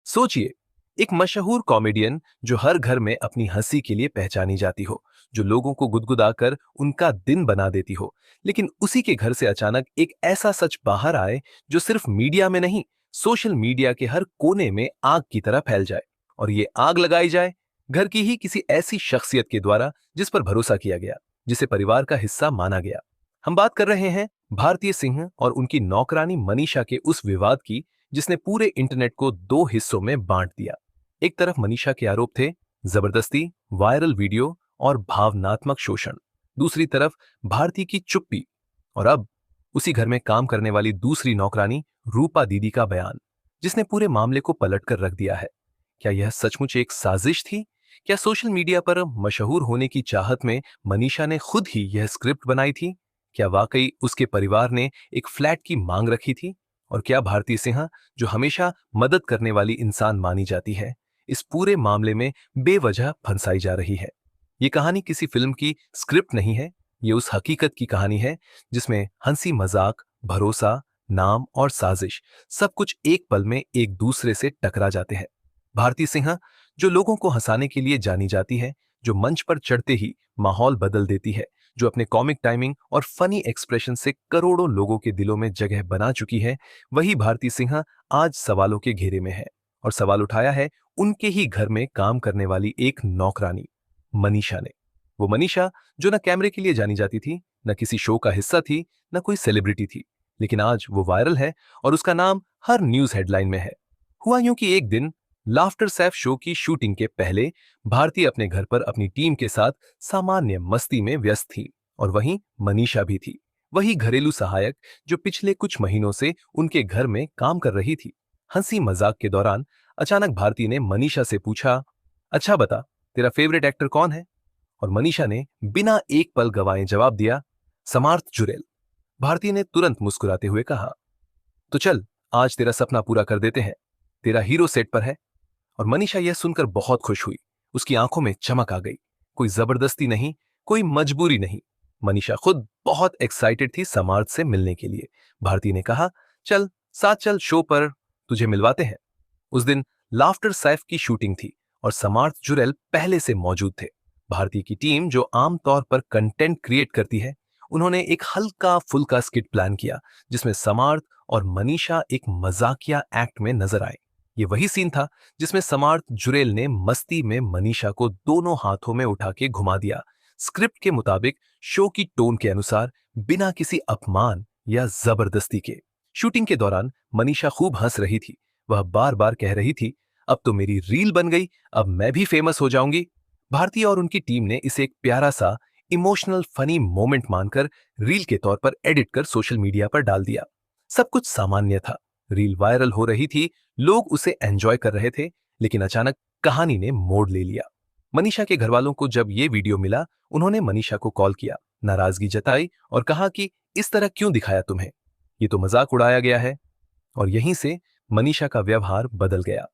सोचिए, एक मशहूर कॉमेडियन जो हर घर में अपनी हंसी के लिए पहचानी जाती हो, जो लोगों को गुदगुदाकर उनका दिन बना देती हो। लेकिन उसी के घर से अचानक एक ऐसा सच बाहर आए जो सिर्फ मीडिया में नहीं, सोशल मीडिया के हर कोने में आग की तरह फैल जाए। और ये आग लगाई जाए घर की ही किसी ऐसी शख्सियत के द्वारा जिस पर भरोसा किया गया, जिसे परिवार का हिस्सा माना गया। हम बात कर रहे हैं भारतीय सिंह और उनकी नौकरानी मनीषा के उस विवाद की, जिसने पूरे इंटरनेट को दो हिस्सों में बांट दिया। एक तरफ मनीषा के आरोप थे, जबरदस्ती, वायरल वीडियो और भावनात्मक शोषण। दूसरी तरफ भारती की चुप्पी और अब उसी घर में काम करने वाली दूसरी नौकरानी रूपा दीदी का बयान, जिसने पूरे मामले को पलटकर रख दिया है। क्या यह सचमुच एक साजिश थी? क्या सोशल मीडिया पर मशहूर होने की चाहत में मनीषा ने खुद ही यह स्क्रिप्ट बनाई थी? क्या वाकई उसके परिवार ने एक फ्लैट की मांग रखी थी? और क्या भारती सिंह, जो हमेशा मदद करने वाली इंसान मानी जाती है, इस पूरे मामले में बेवजह फंसाई जा रही है? ये कहानी किसी फिल्म की स्क्रिप्ट नहीं है, ये उस हकीकत की कहानी है जिसमें हंसी मजाक, भरोसा, नाम और साजिश सब कुछ एक पल में एक दूसरे से टकरा जाते हैं। भारती सिंह, जो लोगों को हंसाने के लिए जानी जाती है, जो मंच पर चढ़ते ही माहौल बदल देती है, जो अपने कॉमिक टाइमिंग और फनी एक्सप्रेशन से करोड़ों लोगों के दिलों में जगह बना चुकी है, वही भारती सिंह आज सवालों के घेरे में है। और सवाल उठाया है उनके ही घर में काम करने वाली एक नौकरानी, मनीषा ने। वो मनीषा जो न कैमरे के लिए जानी जाती थी, न किसी शो का हिस्सा थी, न कोई सेलिब्रिटी थी, लेकिन आज वो वायरल है और उसका नाम हर न्यूज हेडलाइन में है। हुआ यूं कि एक दिन लाफ्टर सैफ शो की शूटिंग के पहले भारती अपने घर पर अपनी टीम के साथ सामान्य मस्ती में व्यस्त थी, और वहीं मनीषा भी थी, वही घरेलू सहायक जो पिछले कुछ महीनों से उनके घर में काम कर रही थी। हंसी मजाक के दौरान अचानक भारती ने मनीषा से पूछा, अच्छा बता, तेरा फेवरेट एक्टर कौन है? और मनीषा ने बिना एक पल गवाए जवाब दिया, समर्थ जुरेल। भारती ने तुरंत मुस्कुराते हुए कहा, तो चल, आज तेरा सपना पूरा कर देते हैं, तेरा हीरो सेट पर है। और मनीषा यह सुनकर बहुत खुश हुई, उसकी आंखों में चमक आ गई। कोई जबरदस्ती नहीं, कोई मजबूरी नहीं, मनीषा खुद बहुत एक्साइटेड थी समार्थ से मिलने के लिए। भारती ने कहा, चल साथ चल शो पर, तुझे मिलवाते हैं। उस दिन लाफ्टर सैफ की शूटिंग थी और समार्थ जुरेल पहले से मौजूद थे। भारती की टीम जो आमतौर पर कंटेंट क्रिएट करती है, उन्होंने एक हल्का फुल्का स्किट प्लान किया जिसमें समार्थ और मनीषा एक मजाकिया एक्ट में नजर आए। ये वही सीन था जिसमें समर्थ जुरेल ने मस्ती में मनीषा को दोनों हाथों में उठा के घुमा दिया, स्क्रिप्ट के मुताबिक, शो की टोन के अनुसार, बिना किसी अपमान या जबरदस्ती के। शूटिंग के दौरान मनीषा खूब हंस रही थी, वह बार बार कह रही थी, अब तो मेरी रील बन गई, अब मैं भी फेमस हो जाऊंगी। भारती और उनकी टीम ने इसे एक प्यारा सा इमोशनल फनी मोमेंट मानकर रील के तौर पर एडिट कर सोशल मीडिया पर डाल दिया। सब कुछ सामान्य था, रील वायरल हो रही थी, लोग उसे एंजॉय कर रहे थे। लेकिन अचानक कहानी ने मोड़ ले लिया। मनीषा के घर वालों को जब ये वीडियो मिला, उन्होंने मनीषा को कॉल किया, नाराजगी जताई और कहा कि इस तरह क्यों दिखाया तुम्हें, ये तो मजाक उड़ाया गया है। और यहीं से मनीषा का व्यवहार बदल गया।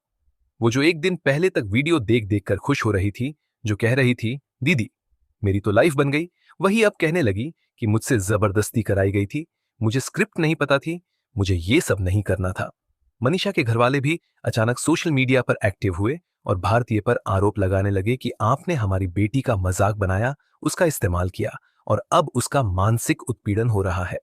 वो जो एक दिन पहले तक वीडियो देख देख कर खुश हो रही थी, जो कह रही थी, दीदी मेरी तो लाइफ बन गई, वही अब कहने लगी कि मुझसे जबरदस्ती कराई गई थी, मुझे स्क्रिप्ट नहीं पता थी, मुझे ये सब नहीं करना था। मनीषा के घरवाले भी अचानक सोशल मीडिया पर एक्टिव हुए और भारतीय पर आरोप लगाने लगे कि आपने हमारी बेटी का मजाक बनाया, उसका इस्तेमाल किया और अब उसका मानसिक उत्पीड़न हो रहा है।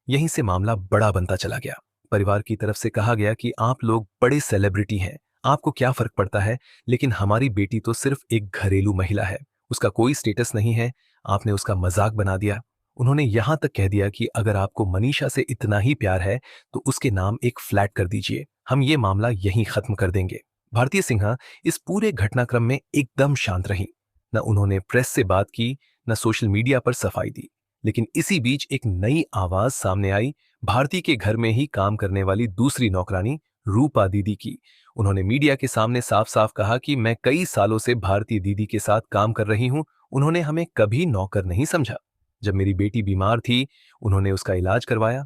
यहीं से मामला बड़ा बनता चला गया। परिवार की तरफ से कहा गया कि आप लोग बड़े सेलिब्रिटी हैं, आपको क्या फर्क पड़ता है, लेकिन हमारी बेटी तो सिर्फ एक घरेलू महिला है, उसका कोई स्टेटस नहीं है, आपने उसका मजाक बना दिया। उन्होंने यहां तक कह दिया कि अगर आपको मनीषा से इतना ही प्यार है तो उसके नाम एक फ्लैट कर दीजिए, हम ये मामला यहीं खत्म कर देंगे। भारतीय सिंह इस पूरे घटनाक्रम में एकदम शांत रही, न उन्होंने प्रेस से बात की, न सोशल मीडिया पर सफाई दी। लेकिन इसी बीच एक नई आवाज सामने आई, भारती के घर में ही काम करने वाली दूसरी नौकरानी रूपा दीदी की। उन्होंने मीडिया के सामने साफ साफ कहा कि मैं कई सालों से भारती दीदी के साथ काम कर रही हूं, उन्होंने हमें कभी नौकर नहीं समझा। जब मेरी बेटी बीमार थी, उन्होंने उसका इलाज करवाया,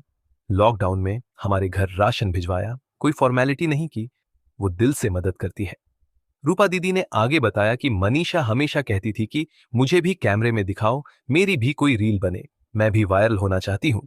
लॉकडाउन में हमारे घर राशन भिजवाया, कोई फॉर्मेलिटी नहीं की, वो दिल से मदद करती है। रूपा दीदी ने आगे बताया कि मनीषा हमेशा कहती थी कि मुझे भी कैमरे में दिखाओ, मेरी भी कोई रील बने, मैं भी वायरल होना चाहती हूं।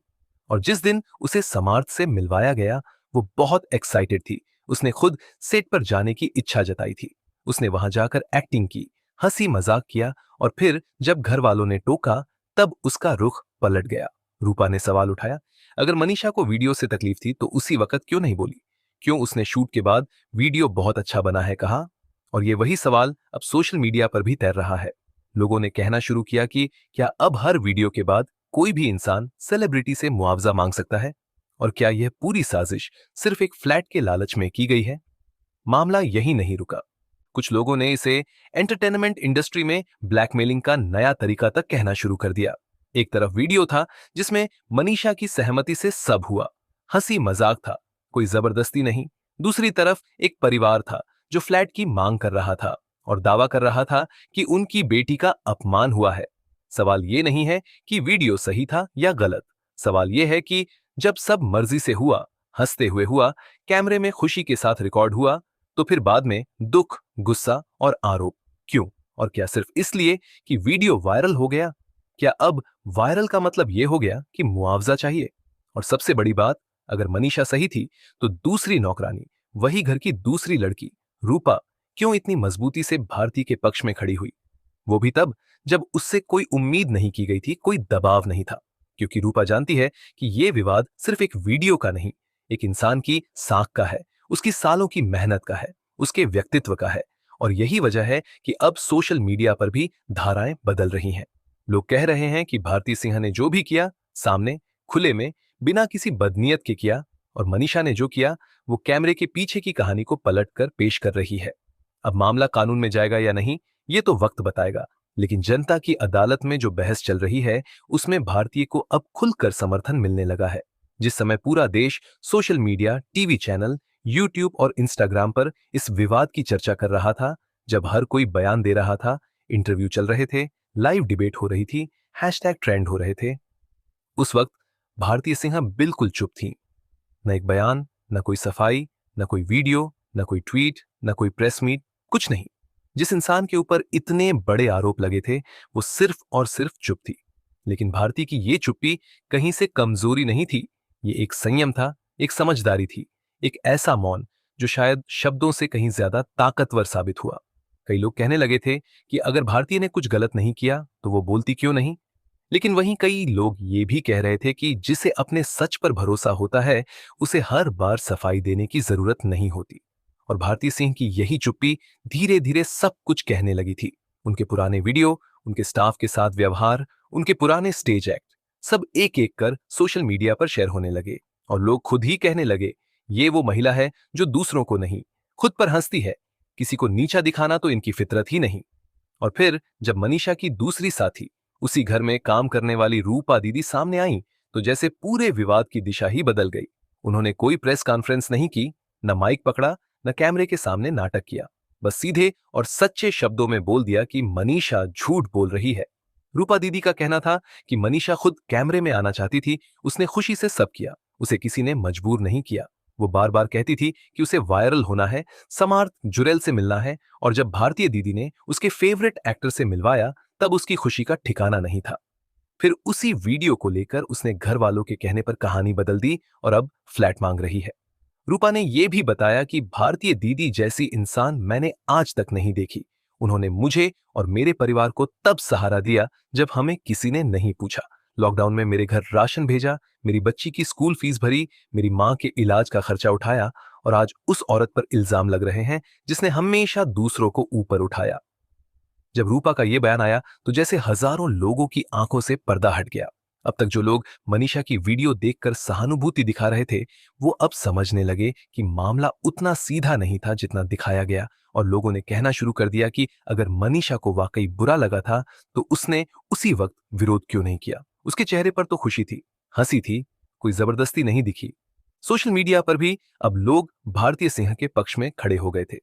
और जिस दिन उसे समार्थ से मिलवाया गया, वो बहुत एक्साइटेड थी, उसने खुद सेट पर जाने की इच्छा जताई थी। उसने वहां जाकर एक्टिंग की, हंसी मजाक किया और फिर जब घर वालों ने टोका तब उसका रुख पलट गया। रूपा ने सवाल उठाया, अगर मनीषा को वीडियो से तकलीफ थी तो उसी वक्त क्यों नहीं बोली? क्यों उसने शूट के बाद वीडियो बहुत अच्छा बना है कहा? और ये वही सवाल अब सोशल मीडिया पर भी तैर रहा है। लोगों ने कहना शुरू किया कि क्या अब हर वीडियो के बाद कोई भी इंसान सेलिब्रिटी से मुआवजा मांग सकता है? और क्या यह पूरी साजिश सिर्फ एक फ्लैट के लालच में की गई है? मामला यही नहीं रुका। कुछ लोगों ने इसे एंटरटेनमेंट इंडस्ट्री में ब्लैकमेलिंग का नया तरीका तक कहना शुरू कर दिया। एक तरफ वीडियो था जिसमें मनीषा की सहमति से सब हुआ, हंसी मजाक था, कोई जबरदस्ती नहीं। दूसरी तरफ एक परिवार था जो फ्लैट की मांग कर रहा था और दावा कर रहा था कि उनकी बेटी का अपमान हुआ है। सवाल ये नहीं है कि वीडियो सही था या गलत, सवाल यह है कि जब सब मर्जी से हुआ, हंसते हुए हुआ, कैमरे में खुशी के साथ रिकॉर्ड हुआ, तो फिर बाद में दुख, गुस्सा और आरोप क्यों? और क्या सिर्फ इसलिए कि वीडियो वायरल हो गया? क्या अब वायरल का मतलब यह हो गया कि मुआवजा चाहिए? और सबसे बड़ी बात, अगर मनीषा सही थी तो दूसरी नौकरानी, वही घर की दूसरी लड़की रूपा, क्यों इतनी मजबूती से भारती के पक्ष में खड़ी हुई? वो भी तब जब उससे कोई उम्मीद नहीं की गई थी, कोई दबाव नहीं था। क्योंकि रूपा जानती है कि यह विवाद सिर्फ एक वीडियो का नहीं, एक इंसान की साख का है, उसकी सालों की मेहनत का है, उसके व्यक्तित्व का है। और यही वजह है कि अब सोशल मीडिया पर भी धाराएं बदल रही हैं। लोग कह रहे हैं कि भारती सिंह ने जो भी किया सामने, खुले में, बिना किसी बदनीयत के किया, और मनीषा ने जो किया वो कैमरे के पीछे की कहानी को पलटकर पेश कर रही है। अब मामला कानून में जाएगा या नहीं, ये तो वक्त बताएगा। लेकिन जनता की अदालत में जो बहस चल रही है उसमें भारतीय को अब खुलकर समर्थन मिलने लगा है। जिस समय पूरा देश social media, TV channel, YouTube और इंस्टाग्राम पर इस विवाद की चर्चा कर रहा था, जब हर कोई बयान दे रहा था, इंटरव्यू चल रहे थे, लाइव डिबेट हो रही थी, हैशटैग ट्रेंड हो रहे थे, उस वक्त भारतीय सिंह बिल्कुल चुप थी। न एक बयान, न कोई सफाई, न कोई वीडियो, न कोई ट्वीट, न कोई प्रेस मीट, कुछ नहीं। जिस इंसान के ऊपर इतने बड़े आरोप लगे थे वो सिर्फ और सिर्फ चुप थी। लेकिन भारती की ये चुप्पी कहीं से कमजोरी नहीं थी, ये एक संयम था, एक समझदारी थी, एक ऐसा मौन जो शायद शब्दों से कहीं ज्यादा ताकतवर साबित हुआ। कई लोग कहने लगे थे कि अगर भारतीय ने कुछ गलत नहीं किया तो वो बोलती क्यों नहीं? लेकिन वहीं कई लोग ये भी कह रहे थे कि जिसे अपने सच पर भरोसा होता है उसे हर बार सफाई देने की जरूरत नहीं होती। और भारती सिंह की यही चुप्पी धीरे धीरे सब कुछ कहने लगी थी। उनके पुराने वीडियो, उनके स्टाफ के साथ व्यवहार, उनके पुराने स्टेज एक्ट, सब एक एक कर सोशल मीडिया पर शेयर होने लगे और लोग खुद ही कहने लगे, ये वो महिला है जो दूसरों को नहीं, खुद पर हंसती है। किसी को नीचा दिखाना तो इनकी फितरत ही नहीं। और फिर जब मनीषा की दूसरी साथी, उसी घर में काम करने वाली रूपा दीदी सामने आई, तो जैसे पूरे विवाद की दिशा ही बदल गई। उन्होंने कोई प्रेस कॉन्फ्रेंस नहीं की, न माइक पकड़ा, न कैमरे के सामने नाटक किया। बस सीधे और सच्चे शब्दों में बोल दिया कि मनीषा झूठ बोल रही है। रूपा दीदी का कहना था कि मनीषा खुद कैमरे में आना चाहती थी, उसने खुशी से सब किया, उसे किसी ने मजबूर नहीं किया। वो बार बार कहती थी कि उसे वायरल होना है, समार्थ जुरेल से मिलना है, और जब भारतीय दीदी ने उसके फेवरेट एक्टर से मिलवाया तब उसकी खुशी का ठिकाना नहीं था। फिर उसी वीडियो को लेकर उसने घर वालों के कहने पर कहानी बदल दी और अब फ्लैट मांग रही है। रूपा ने यह भी बताया कि भारतीय दीदी जैसी इंसान मैंने आज तक नहीं देखी। उन्होंने मुझे और मेरे परिवार को तब सहारा दिया जब हमें किसी ने नहीं पूछा। लॉकडाउन में मेरे घर राशन भेजा, मेरी बच्ची की स्कूल फीस भरी, मेरी मां के इलाज का खर्चा उठाया, और आज उस औरत पर इल्जाम लग रहे हैं जिसने हमेशा दूसरों को ऊपर उठाया। जब रूपा का यह बयान आया तो जैसे हजारों लोगों की आंखों से पर्दा हट गया। अब तक जो लोग मनीषा की वीडियो देखकर सहानुभूति दिखा रहे थे वो अब समझने लगे कि मामला उतना सीधा नहीं था जितना दिखाया गया, और लोगों ने कहना शुरू कर दिया कि अगर मनीषा को वाकई बुरा लगा था तो उसने उसी वक्त विरोध क्यों नहीं किया। उसके चेहरे पर तो खुशी थी, हंसी थी, कोई जबरदस्ती नहीं दिखी। सोशल मीडिया पर भी अब लोग भारतीय सिंह के पक्ष में खड़े हो गए थे।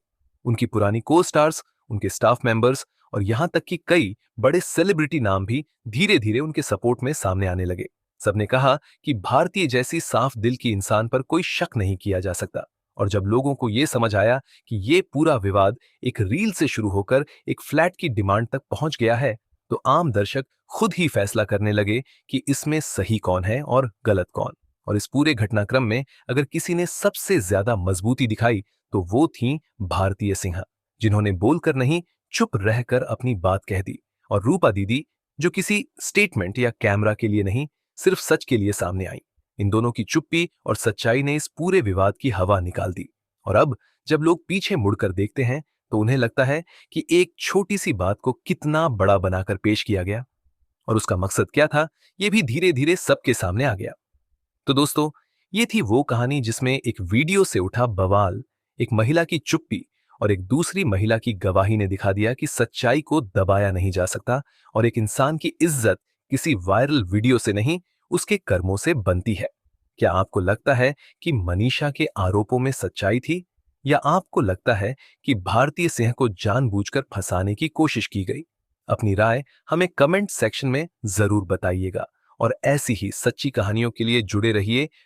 उनकी पुरानी को स्टार्स, उनके स्टाफ मेंबर्स और यहां तक कि कई बड़े सेलिब्रिटी नाम भी धीरे धीरे उनके सपोर्ट में सामने आने लगे। सबने कहा कि भारतीय जैसी साफ दिल की इंसान पर कोई शक नहीं किया जा सकता। और जब लोगों को यह समझ आया कि ये पूरा विवाद एक रील से शुरू होकर एक फ्लैट की डिमांड तक पहुंच गया है, तो आम दर्शक खुद ही फैसला करने लगे कि इसमें सही कौन है और गलत कौन। और इस पूरे घटनाक्रम में अगर किसी ने सबसे ज्यादा मजबूती दिखाई तो वो थीं भारतीय सिंह, जिन्होंने बोलकर नहीं चुप रहकर अपनी बात कह दी। और रूपा दीदी, जो किसी स्टेटमेंट या कैमरा के लिए नहीं, सिर्फ सच के लिए सामने आई। इन दोनों की चुप्पी और सच्चाई ने इस पूरे विवाद की हवा निकाल दी। और अब जब लोग पीछे मुड़कर देखते हैं तो उन्हें लगता है कि एक छोटी सी बात को कितना बड़ा बनाकर पेश किया गया और उसका मकसद क्या था, ये भी धीरे धीरे सबके सामने आ गया। तो दोस्तों, ये थी वो कहानी जिसमें एक वीडियो से उठा बवाल, एक महिला की चुप्पी और एक दूसरी महिला की गवाही ने दिखा दिया कि सच्चाई को दबाया नहीं जा सकता और एक इंसान की इज्जत किसी वायरल वीडियो से नहीं, उसके कर्मों से बनती है। क्या आपको लगता है कि मनीषा के आरोपों में सच्चाई थी, या आपको लगता है कि भारतीय सिंह को जानबूझकर फंसाने की कोशिश की गई? अपनी राय हमें कमेंट सेक्शन में जरूर बताइएगा और ऐसी ही सच्ची कहानियों के लिए जुड़े रहिए